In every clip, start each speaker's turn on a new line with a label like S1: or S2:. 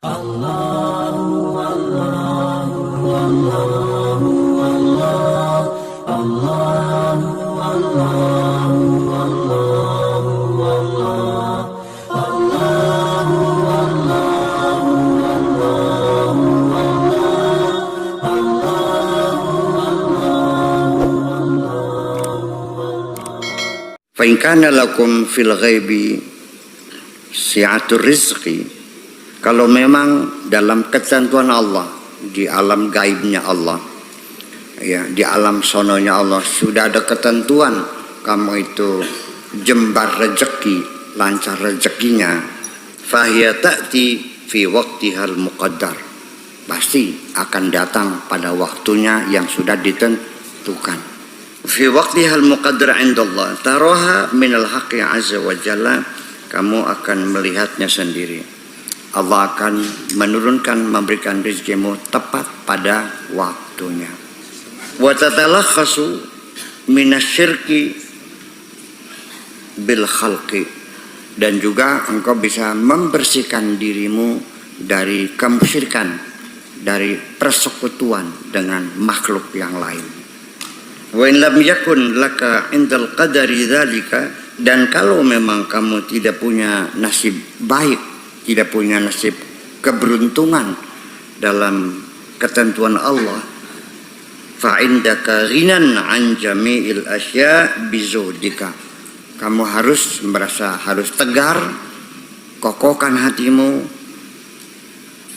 S1: Fa in kana lakum fil ghaibi si'atur rizqi, kalau memang dalam ketentuan Allah, di alam gaibnya Allah, ya, di alam sononya Allah sudah ada ketentuan kamu itu jembar rezeki, lancar rezekinya, fahiya ta'ti fi waqtihal muqaddar, pasti akan datang pada waktunya yang sudah ditentukan. Fi waqtihal muqaddar indallah taraha minal haqqi azza wa jalla, kamu akan melihatnya sendiri. Allah akan menurunkan, memberikan rezekimu tepat pada waktunya. Wa tatalakhasu minasyirki bil khalqi, dan juga engkau bisa membersihkan dirimu dari kemusyrikan, dari persekutuan dengan makhluk yang lain. Wa in lam yakun laka indal qadari dzalika, dan kalau memang kamu tidak punya nasib baik, tidak punya nasib keberuntungan dalam ketentuan Allah, fa indaka ghinan an jami'il asya bizuhdika, kamu harus merasa harus tegar, kokohkan hatimu,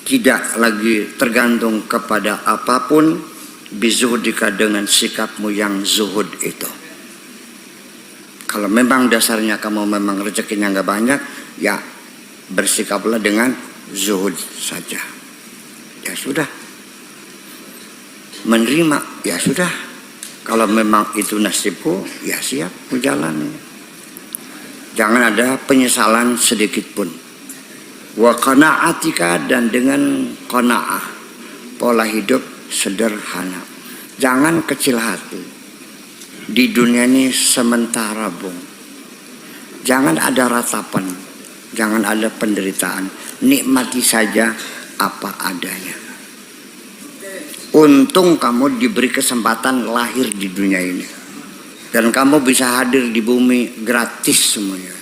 S1: tidak lagi tergantung kepada apapun, bizuhdika, dengan sikapmu yang zuhud itu. Kalau memang dasarnya kamu memang rezekinya nggak banyak, ya bersikaplah dengan zuhud saja. Ya sudah, menerima, ya sudah. Kalau memang itu nasibku, ya siap menjalani. Jangan ada penyesalan sedikit pun. Wa qana'atika, dan dengan qana'ah, pola hidup sederhana. Jangan kecil hati. Di dunia ini sementara, Bung. Jangan ada ratapan, jangan ada penderitaan. Nikmati saja apa adanya. Untung kamu diberi kesempatan lahir di dunia ini, dan kamu bisa hadir di bumi gratis semuanya.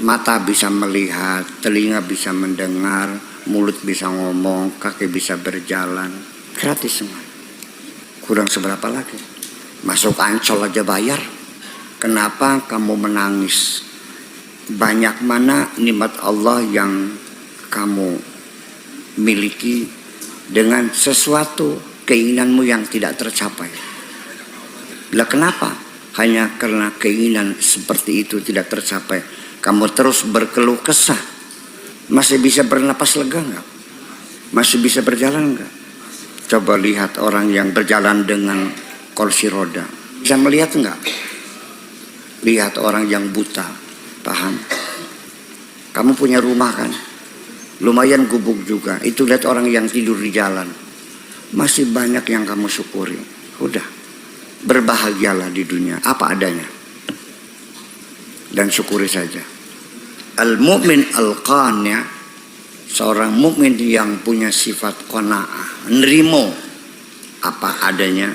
S1: Mata bisa melihat, telinga bisa mendengar, mulut bisa ngomong, kaki bisa berjalan, gratis semua. Kurang seberapa lagi? Masuk Ancol aja bayar. Kenapa kamu menangis? Banyak mana nikmat Allah yang kamu miliki dengan sesuatu keinginanmu yang tidak tercapai. Lah kenapa? Hanya karena keinginan seperti itu tidak tercapai, kamu terus berkeluh kesah. Masih bisa bernapas lega enggak? Masih bisa berjalan enggak? Coba lihat orang yang berjalan dengan kursi roda. Bisa melihat enggak? Lihat orang yang buta. Paham? Kamu punya rumah kan? Lumayan gubuk juga. Itu lihat orang yang tidur di jalan. Masih banyak yang kamu syukuri. Udah. Berbahagialah di dunia. Apa adanya. Dan syukuri saja. Al-mu'min al-qani', seorang mukmin yang punya sifat qanaah, nerimo apa adanya.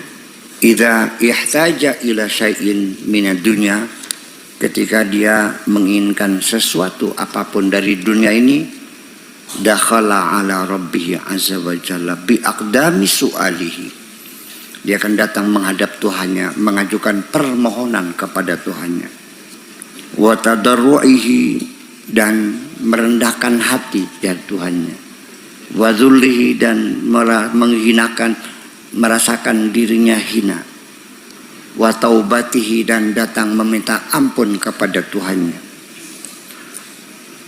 S1: Idza ihtaja ila syai'in minad dunya, ketika dia menginginkan sesuatu apapun dari dunia ini, dakhala ala rabbih azza wa jalla bi aqdami su'alihi, dia akan datang menghadap Tuhannya, mengajukan permohonan kepada Tuhannya, wa tadarru'ihi, dan merendahkan hati ya Tuhannya, wa dzullihi, dan menghinakan, merasakan dirinya hina, wa taubatihi, dan datang meminta ampun kepada Tuhannya.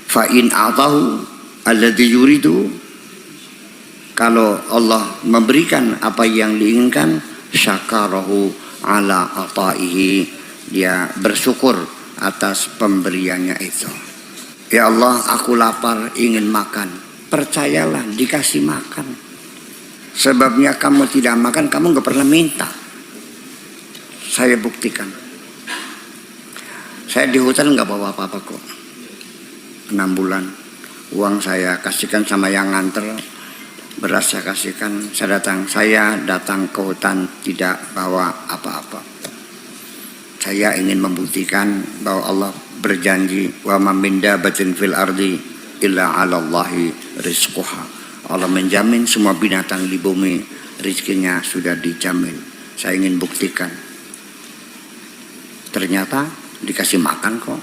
S1: Fa in atahu alladhi yuridu, kalau Allah memberikan apa yang diinginkan, syakarahu ala ataihi, dia bersyukur atas pemberiannya itu. Ya Allah, aku lapar, ingin makan. Percayalah, dikasih makan. Sebabnya kamu tidak makan, kamu gak pernah minta. Saya buktikan. Saya di hutan gak bawa apa-apa kok. 6 bulan. uang saya kasihkan sama yang nganter, beras saya kasihkan. Saya datang ke hutan tidak bawa apa-apa. Saya ingin membuktikan bahwa Allah berjanji, wa ma min dabatin fil ardi illa 'ala Allahi rizquha. Allah menjamin semua binatang di bumi rizkinya sudah dijamin. Saya ingin buktikan. Ternyata dikasih makan kok.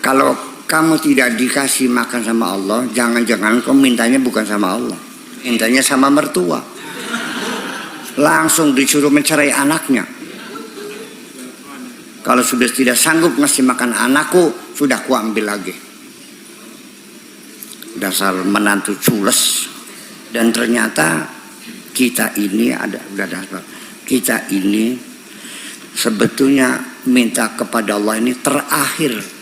S1: Kalau kamu tidak dikasih makan sama Allah, jangan-jangan kamu mintanya bukan sama Allah, mintanya sama mertua. Langsung disuruh mencerai anaknya. Kalau sudah tidak sanggup ngasih makan anakku, sudah ku ambil lagi. Dasar menantu cules. Dan ternyata kita ini kita ini sebetulnya minta kepada Allah ini terakhir.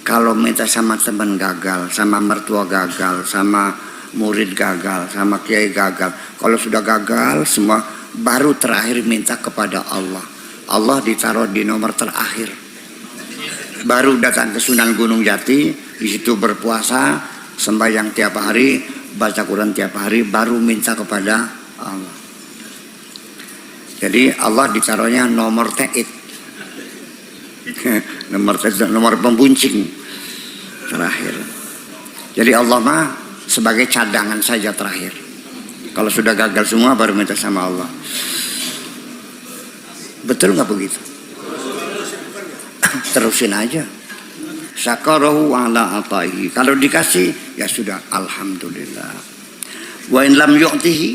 S1: Kalau minta sama teman gagal, sama mertua gagal, sama murid gagal, sama kiai gagal. Kalau sudah gagal semua, baru terakhir minta kepada Allah. Allah ditaruh di nomor terakhir. Baru datang ke Sunan Gunung Jati, di situ berpuasa, sembahyang tiap hari, baca Quran tiap hari, baru minta kepada Allah. Jadi Allah ditaruhnya nomor tait. nomor pembuncing terakhir. Jadi Allah mah sebagai cadangan saja terakhir. Kalau sudah gagal semua baru minta sama Allah. Betul nggak begitu? Terusin aja. Syakarahu ala ataihi. Kalau dikasih ya sudah alhamdulillah. Wa in lam yu'tihi,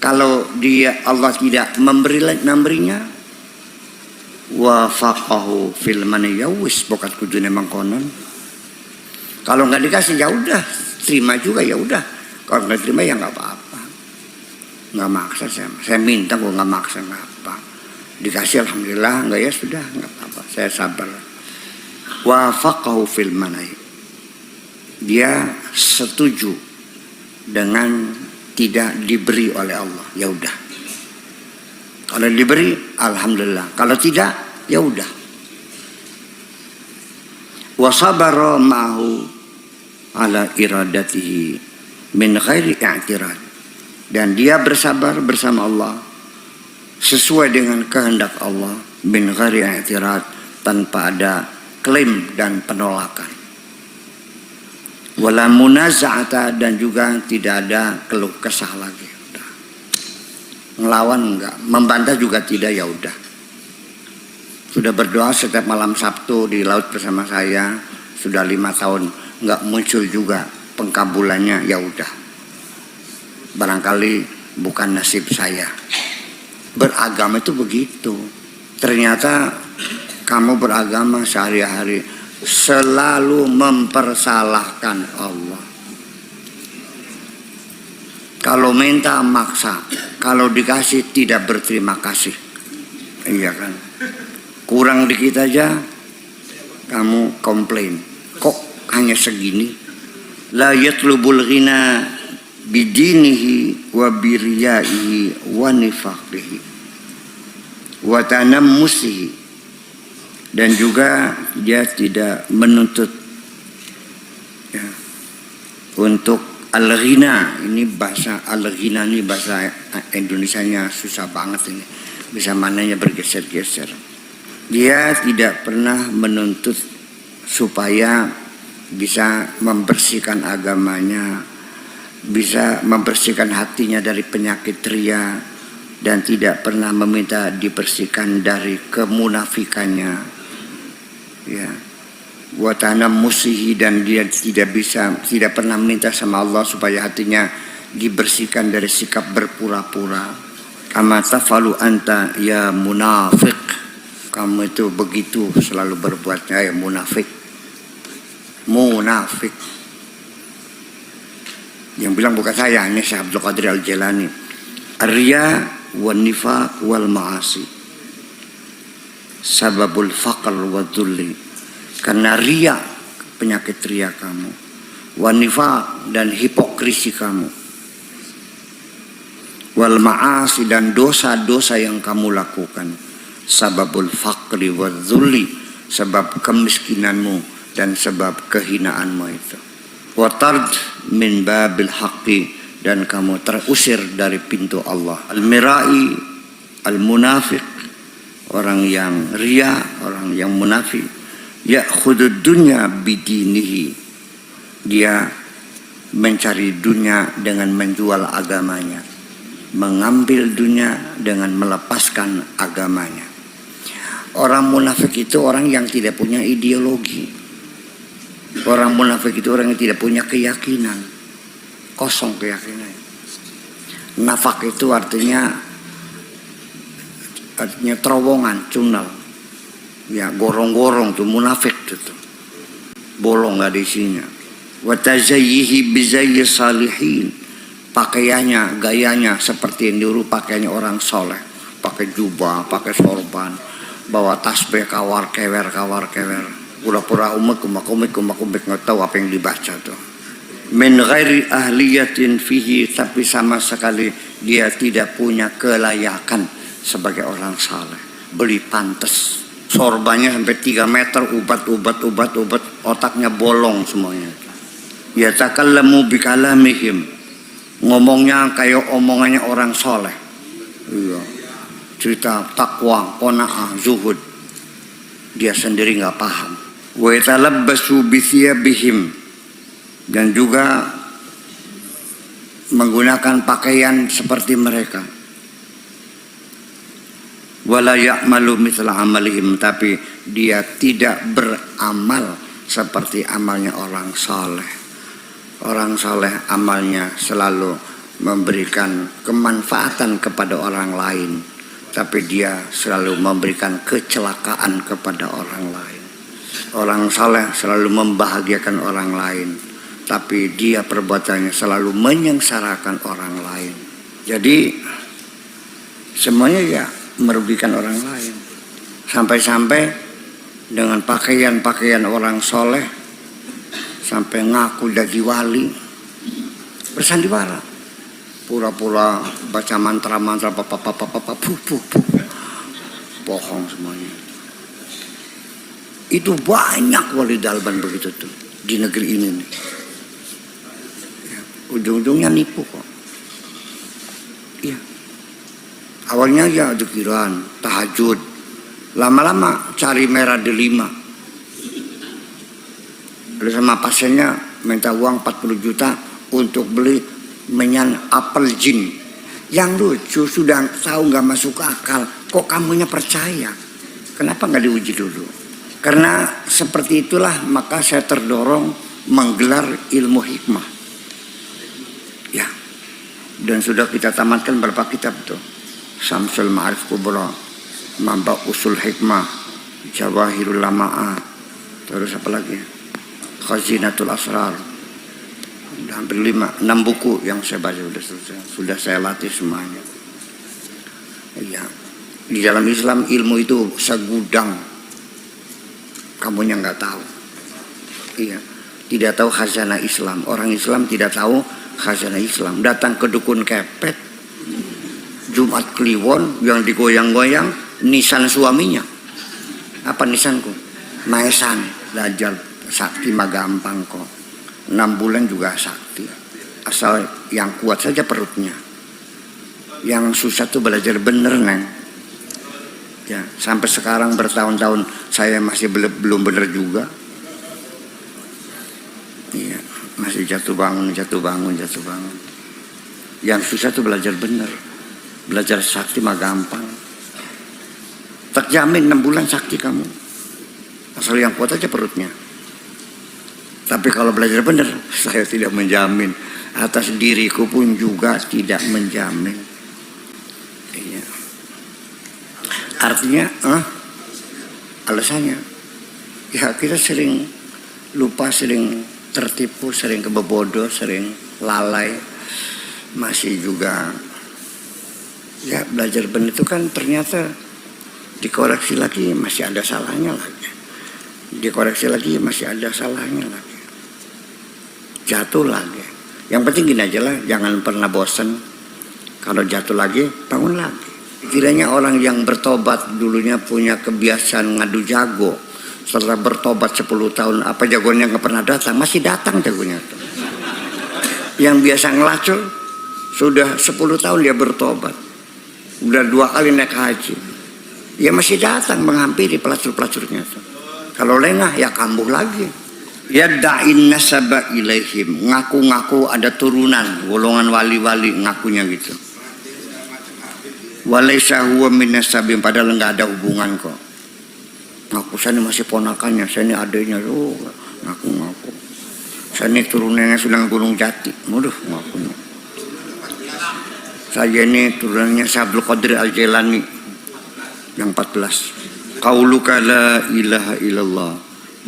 S1: kalau dia Allah tidak memberinya, wa faqahu fil maniyawis, bokat kudune mangkonon. Kalau nggak dikasih ya udah, terima juga ya udah. Kalau nggak terima ya nggak apa-apa. Nggak maksa saya minta kok, nggak maksa, nggak apa. Dikasih alhamdulillah, nggak ya sudah, nggak apa-apa. Saya sabar. Wa faqahu fil maniyawis. Dia setuju dengan tidak diberi oleh Allah, ya udah. Kalau diberi alhamdulillah, kalau tidak ya udah. Wa sabara ma'hu ala iradatihi min ghairi i'tirad. Dan dia bersabar bersama Allah sesuai dengan kehendak Allah min ghairi i'tirad, tanpa ada klaim dan penolakan. Wala munaza'ata, dan juga tidak ada keluh kesah lagi. Udah. Ngelawan enggak, membantah juga tidak, ya udah. Sudah berdoa setiap malam Sabtu di laut bersama saya, sudah 5 tahun enggak muncul juga pengkabulannya, ya udah. Barangkali bukan nasib saya. Beragama itu begitu. Ternyata kamu beragama sehari-hari selalu mempersalahkan Allah. Kalau minta maksa, kalau dikasih tidak berterima kasih. Iya kan? Kurang dikit aja kamu komplain. Kok hanya segini? La yatlubul ghina bidinihi wa biriyaihi wa nifaqihi wa tanammusihi. Dan juga dia tidak menuntut ya, untuk al-ghina. Ini bahasa al-ghina, ini bahasa Indonesianya susah banget ini. Bisa mananya bergeser-geser. Dia tidak pernah menuntut supaya bisa membersihkan agamanya, bisa membersihkan hatinya dari penyakit ria, dan tidak pernah meminta dibersihkan dari kemunafikannya. Ya, watana musihi, dan dia tidak pernah minta sama Allah supaya hatinya dibersihkan dari sikap berpura-pura. Kama tafalu anta ya munafik, kamu itu begitu selalu berbuatnya ya munafik. Yang bilang bukan saya, ini Syekh Abdul Qadir Al-Jilani. Ar-riya wan nifaq wal ma'asi sababul faqr wa dhulli. Karena riya, penyakit riya kamu, wan nifaq, dan hipokrisi kamu, wal ma'asi, dan dosa-dosa yang kamu lakukan, sababul faqri wa dhulli, sebab kemiskinanmu dan sebab kehinaanmu itu. Watard min babil haqqi, dan kamu terusir dari pintu Allah. Al-mirai, al-munafiq, orang yang ria, orang yang munafik. Ya'khudud dunya bidinihi, dia mencari dunia dengan menjual agamanya, mengambil dunia dengan melepaskan agamanya. Orang munafik itu orang yang tidak punya ideologi. Orang munafik itu orang yang tidak punya keyakinan, kosong keyakinan. Nafak itu artinya terowongan, tunnel. Ya, gorong-gorong tuh munafik itu. Bolong nggak ada isinya. Wa tazayyihi bizayyi salihin. Pakaiannya, gayanya seperti yang dulu pakaiannya orang soleh. Pakai jubah, pakai sorban, bawa tasbih kawar kewer. Pura-pura kumak-kumik nggak tahu apa yang dibaca tuh. Min ghairi ahliyatin fihi, tapi sama sekali dia tidak punya kelayakan sebagai orang saleh. Beli pantes, sorbannya sampai 3 meter, ubat, otaknya bolong semuanya. Yatakallamu bikalamihim, ngomongnya kayak omongannya orang soleh. Iya. Cerita takwa, qanaah, zuhud, dia sendiri nggak paham. Wa yatalabbasu bithiyabihim, dan juga menggunakan pakaian seperti mereka. Wala ya'malu mithla amalihim, tapi dia tidak beramal seperti amalnya orang saleh. Orang saleh amalnya selalu memberikan kemanfaatan kepada orang lain, tapi dia selalu memberikan kecelakaan kepada orang lain. Orang saleh selalu membahagiakan orang lain, tapi dia perbuatannya selalu menyengsarakan orang lain. Jadi semuanya ya merugikan orang lain. Sampai-sampai dengan pakaian-pakaian orang soleh, sampai ngaku jadi wali, bersandiwara, pura-pura baca mantra-mantra, bohong semuanya. Itu banyak wali dalban begitu tuh di negeri ini nih. Ya, ujung-ujungnya nipu kok. Iya. Awalnya ya zikiran, tahajud, lama-lama cari merah delima. Lalu sama pasiennya minta uang 40 juta untuk beli menyan apel jin. Yang lucu, sudah tahu nggak masuk akal, kok kamunya percaya? Kenapa nggak diuji dulu? Karena seperti itulah maka saya terdorong menggelar ilmu hikmah. Ya, dan sudah kita tamatkan berapa kitab tuh? Syamsul Ma'arif Kubra, Mamba Usul Hikmah, Jawahirul Lama'ah, terus apa lagi? Khazinatul Asrar. Hampir 6 buku yang saya baca sudah saya latih semuanya. Iya. Di dalam Islam ilmu itu segudang. Kamunya nggak tahu. Iya. Tidak tahu khazanah Islam. Orang Islam tidak tahu khazanah Islam. Datang ke dukun kepet, Jumat Kliwon yang digoyang-goyang, nisan suaminya. Apa nisanku? Maesan. Belajar sakti mah gampang kok. 6 bulan juga sakti. Asal yang kuat saja perutnya. Yang susah tuh belajar bener, Neng. Ya, sampai sekarang bertahun-tahun saya masih belum bener juga. Iya, masih jatuh bangun. Yang susah tuh belajar bener. Belajar sakti mah gampang. Terjamin 6 bulan sakti kamu. Asal yang kuat aja perutnya. Tapi kalau belajar benar, saya tidak menjamin. Atas diriku pun juga tidak menjamin. Iya. Artinya, alasannya, ya kita sering lupa, sering tertipu, sering kebebodoh, sering lalai. Masih juga, ya belajar benar itu kan ternyata dikoreksi lagi masih ada salahnya lagi. Dikoreksi lagi masih ada salahnya lagi. Jatuh lagi. Yang penting gini aja lah, jangan pernah bosan. Kalau jatuh lagi, bangun lagi. Kiranya orang yang bertobat dulunya punya kebiasaan ngadu jago, Setelah bertobat 10 tahun, apa jagoannya nggak pernah datang? Masih datang jagoannya tuh. Yang biasa ngelacur sudah 10 tahun dia bertobat, udah 2 kali naik haji, ya masih datang menghampiri pelacur-pelacurnya tuh. Kalau lengah ya kambuh lagi. Yada'in nasaba ilaihim, ngaku-ngaku ada turunan golongan wali-wali, ngakunya gitu. Walaysa huwa min nasabin, padahal enggak ada hubungan kok. Ngaku saya ini masih ponakannya, saya ini adiknya, ngaku-ngaku. Saya ini turunannya Sunan Gunung Jati, mudah ngaku. Saya ini turunannya Abdul Qadir Al-Jailani yang 14. Qauluka la ilaha illallah,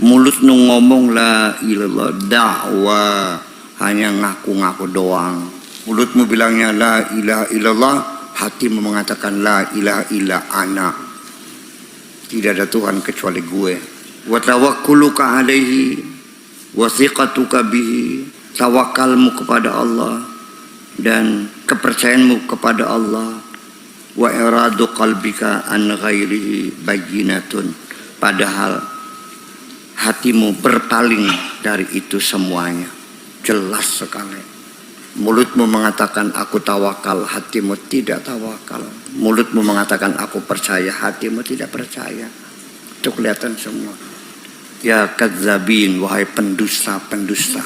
S1: mulut nu ngomong la ilallah, dakwah hanya ngaku-ngaku doang. Mulutmu bilangnya la ilaha illallah, hatimu mengatakan la ilaha illa ana, tidak ada Tuhan kecuali gue. Wa tawakkuluka alaihi wa thiqatuka bihi, tawakalmu kepada Allah dan kepercayaanmu kepada Allah. Wa iradu qalbika an ghairihi bayyinatun, padahal hatimu berpaling dari itu semuanya, jelas sekali. Mulutmu mengatakan aku tawakal, hatimu tidak tawakal. Mulutmu mengatakan aku percaya, hatimu tidak percaya. Itu kelihatan semua. Ya kadzabin, wahai pendusta-pendusta.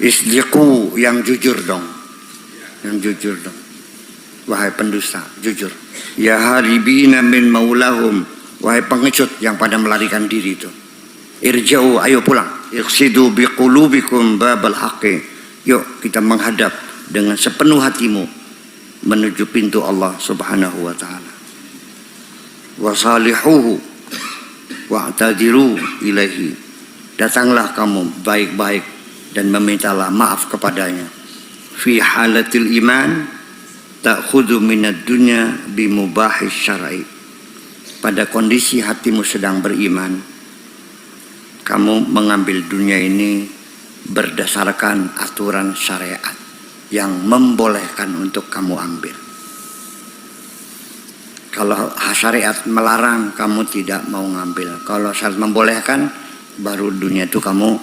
S1: Isdiqu, yang jujur dong. Yang jujur dong. Wahai pendusta, jujur. Ya haribina min maulahum, wahai pengecut yang pada melarikan diri itu. Irja'u, ayo pulang. Iqsidu biqulubikum babal haqqi. Yuk kita menghadap dengan sepenuh hatimu menuju pintu Allah Subhanahu wa taala. Wasalihuhu wa'tadiru ilaihi. Datanglah kamu baik-baik dan memintalah maaf kepadanya. Fi halatil iman ta'khudhu minad dunya bimubahis syar'i. Pada kondisi hatimu sedang beriman, kamu mengambil dunia ini berdasarkan aturan syariat yang membolehkan untuk kamu ambil. Kalau syariat melarang, kamu tidak mau ngambil. Kalau syariat membolehkan, baru dunia itu kamu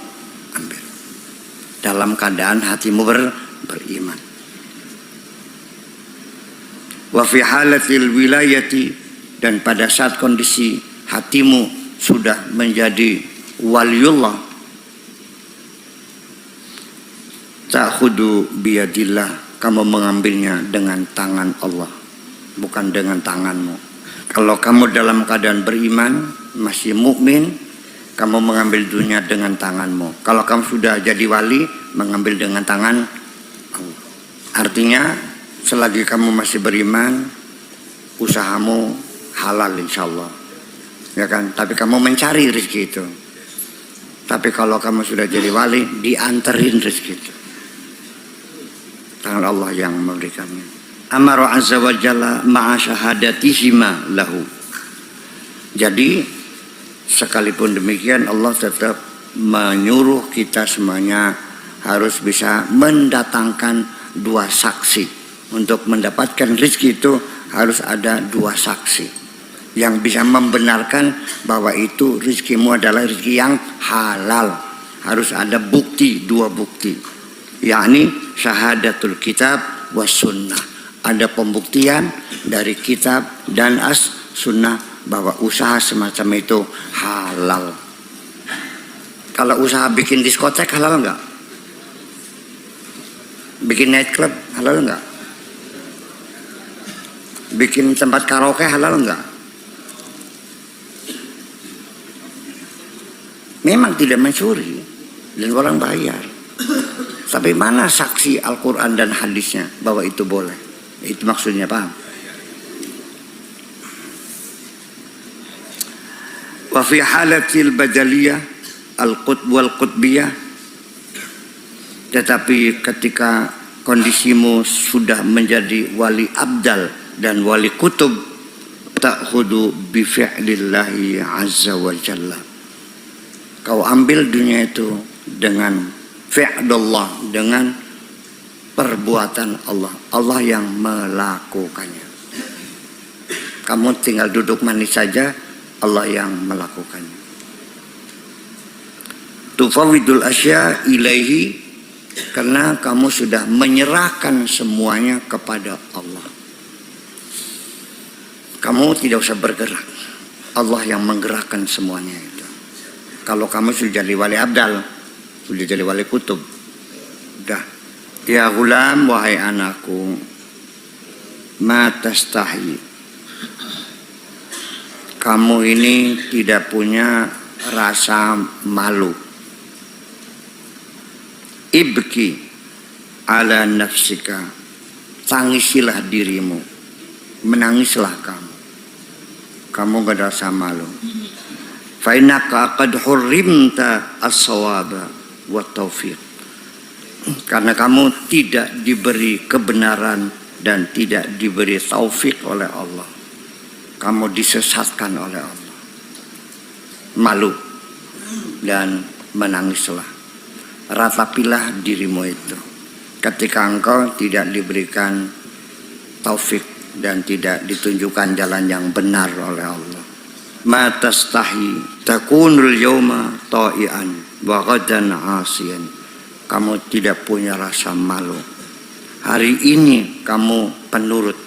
S1: ambil. Dalam keadaan hatimu beriman. Wa fi halatil wilayati, dan pada saat kondisi hatimu sudah menjadi waliullah, ta'khudu biyadillah, kamu mengambilnya dengan tangan Allah, bukan dengan tanganmu. Kalau kamu dalam keadaan beriman, masih mukmin, kamu mengambil dunia dengan tanganmu. Kalau kamu sudah jadi wali, mengambil dengan tangan Allah. Artinya selagi kamu masih beriman, usahamu halal insyaallah, ya kan? Tapi kamu mencari rezeki itu. Tapi kalau kamu sudah jadi wali, dianterin rezeki itu. Tangan Allah yang memberikannya. Amara azza wa jalla ma'a syahadatihima lahu. Jadi sekalipun demikian, Allah tetap menyuruh kita semuanya harus bisa mendatangkan 2 saksi. Untuk mendapatkan rezeki itu harus ada 2 saksi yang bisa membenarkan bahwa itu rezekimu adalah rezeki yang halal. Harus ada bukti, 2 bukti, yakni syahadatul kitab was sunnah. Ada pembuktian dari kitab dan sunnah bahwa usaha semacam itu halal. Kalau usaha bikin diskotek halal enggak? Bikin night club halal enggak? Bikin tempat karaoke halal enggak? Memang tidak mencuri dan orang bayar. Tapi mana saksi Al-Quran dan hadisnya bahwa itu boleh? Itu maksudnya, paham? Wa fi halatil badaliyah al-qutb wal qutbiyah, tetapi ketika kondisimu sudah menjadi wali abdal dan wali kutub, ta'khudu bi fi'lillahi azza wa jalla. Kau ambil dunia itu dengan fi'lullah, dengan perbuatan Allah. Allah yang melakukannya. Kamu tinggal duduk manis saja, Allah yang melakukannya. Tufawidul asya ilaihi, karena kamu sudah menyerahkan semuanya kepada Allah. Kamu tidak usah bergerak, Allah yang menggerakkan semuanya itu. Kalau kamu sudah jadi wali abdal, sudah jadi wali kutub, udah. Ya gulam, wahai anakku, ma tastahi, kamu ini tidak punya rasa malu. Ibki ala nafsika, tangisilah dirimu, menangislah kamu gak ada rasa malu. Fa innaka qad hurrimta as-sawaba wa taufiq, karena kamu tidak diberi kebenaran dan tidak diberi taufik oleh Allah. Kamu disesatkan oleh Allah. Malu dan menangislah. Ratapilah dirimu itu ketika engkau tidak diberikan taufik dan tidak ditunjukkan jalan yang benar oleh Allah. Ma tastahi takunul yawma ta'ian wa ghadan 'asiyan. Kamu tidak punya rasa malu. Hari ini kamu penurut,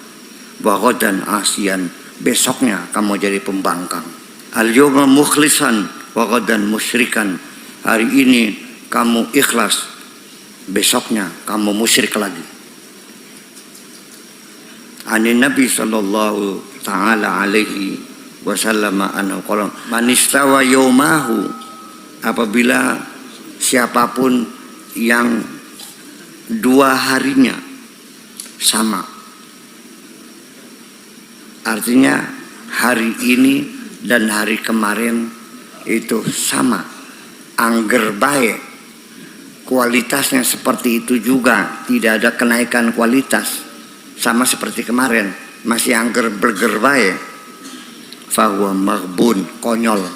S1: wa ghadan 'asiyan. Besoknya kamu jadi pembangkang. Al yawma mukhlisan wa ghadan musyrikan. Hari ini kamu ikhlas, besoknya kamu musyrik lagi. Ani Nabi sallallahu taala alaihi wasallam anhu qala man istawa yaumahu, apabila siapapun yang dua harinya sama, artinya hari ini dan hari kemarin itu sama, angger baik, kualitasnya seperti itu juga, tidak ada kenaikan kualitas, sama seperti kemarin, masih angger berger baik, fahuwa maghbun, konyol.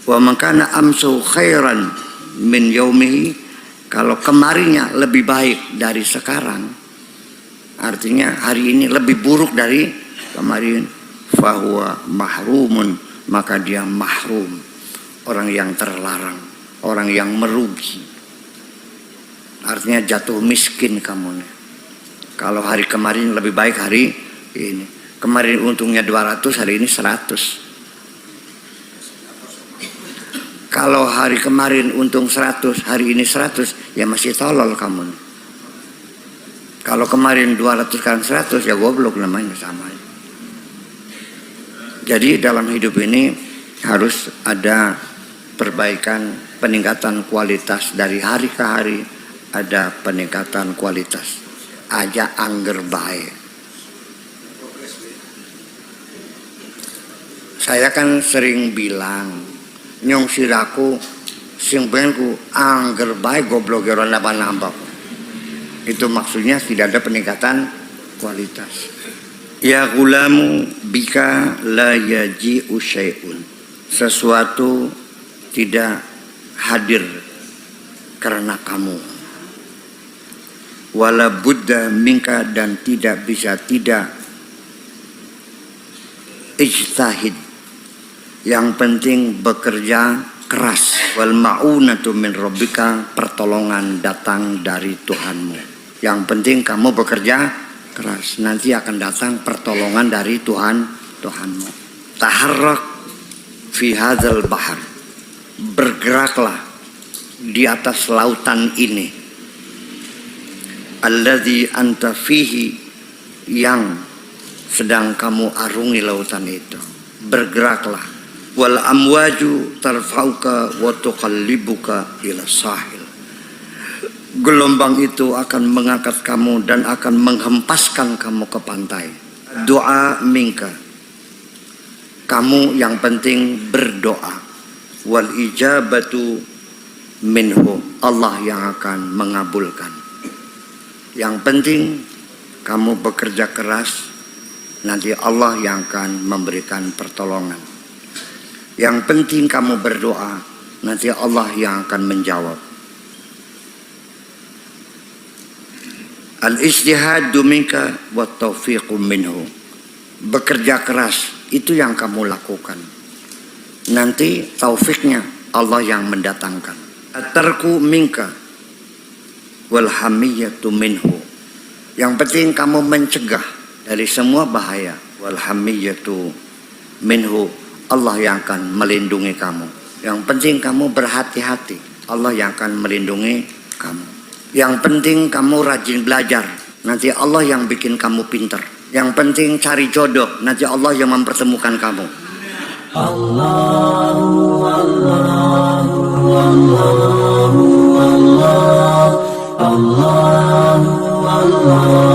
S1: Wa makana amsu khairan min yaumihi, kalau kemarinnya lebih baik dari sekarang, artinya hari ini lebih buruk dari kemarin, fahuwa mahrumun, maka dia mahrum, orang yang terlarang, orang yang merugi. Artinya jatuh miskin kamu nih. Kalau hari kemarin lebih baik hari ini. Kemarin untungnya 200, hari ini 100. Kalau hari kemarin untung 100, hari ini 100, ya masih tolol kamu nih. Kalau kemarin 200 kan 100, ya goblok namanya, sama. Jadi dalam hidup ini harus ada perbaikan, peningkatan kualitas dari hari ke hari, ada peningkatan kualitas. Aja angger baik. Saya kan sering bilang, nyong siraku sing pengenku angger baik goblok ora nambah-nambah. Itu maksudnya tidak ada peningkatan kualitas. Ya gulamu bika la yaji'u syai'un, sesuatu tidak hadir karena kamu. Wala buddha minka, dan tidak bisa tidak ijtahid, yang penting bekerja keras. Wal ma'unatu min rabbika, pertolongan datang dari Tuhanmu. Yang penting kamu bekerja keras, nanti akan datang pertolongan dari Tuhanmu. Taharrak fi hadzal bahar, bergeraklah di atas lautan ini. Alladzi anta fihi, yang sedang kamu arungi lautan itu. Bergeraklah. Wal amwaju tarfauka wa tuqallibuka ila sahil, gelombang itu akan mengangkat kamu dan akan menghempaskan kamu ke pantai. Doa minka, kamu yang penting berdoa. Wal ijabatu minhu, Allah yang akan mengabulkan. Yang penting kamu bekerja keras, nanti Allah yang akan memberikan pertolongan. Yang penting kamu berdoa, nanti Allah yang akan menjawab. Al-ijtihadu minka wa taufiqu minhu, bekerja keras itu yang kamu lakukan, nanti taufiknya Allah yang mendatangkan. Atarku minka wal hamiyatu minhu. Yang penting kamu mencegah dari semua bahaya. Wal hamiyatu minhu. Allah yang akan melindungi kamu. Yang penting kamu berhati-hati. Allah yang akan melindungi kamu. Yang penting kamu rajin belajar. Nanti Allah yang bikin kamu pintar. Yang penting cari jodoh. Nanti Allah yang mempertemukan kamu. Allahu Allahu Allahu Allah Allahu Allah